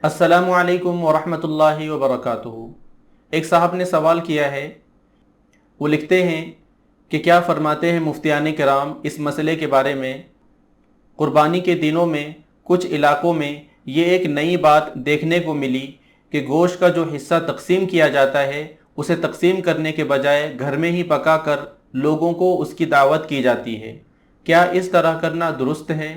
अस्सलामु अलैकुम वरहमतुल्लाहि वबरकातुहू। एक साहब ने सवाल किया है। वो लिखते हैं कि क्या फरमाते हैं मुफ्तियान किराम इस मसले के बारे में। कुर्बानी के दिनों में कुछ इलाक़ों में ये एक नई बात देखने को मिली कि गोश्त का जो हिस्सा तकसीम किया जाता है उसे तकसीम करने के बजाय घर में ही पका कर लोगों को उसकी दावत की जाती है। क्या इस तरह करना दुरुस्त है?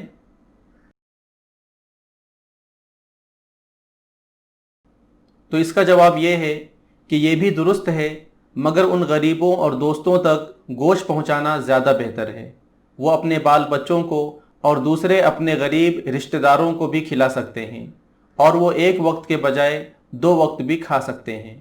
तो इसका जवाब ये है कि ये भी दुरुस्त है, मगर उन गरीबों और दोस्तों तक गोश्त पहुंचाना ज़्यादा बेहतर है। वो अपने बाल बच्चों को और दूसरे अपने गरीब रिश्तेदारों को भी खिला सकते हैं, और वो एक वक्त के बजाय दो वक्त भी खा सकते हैं।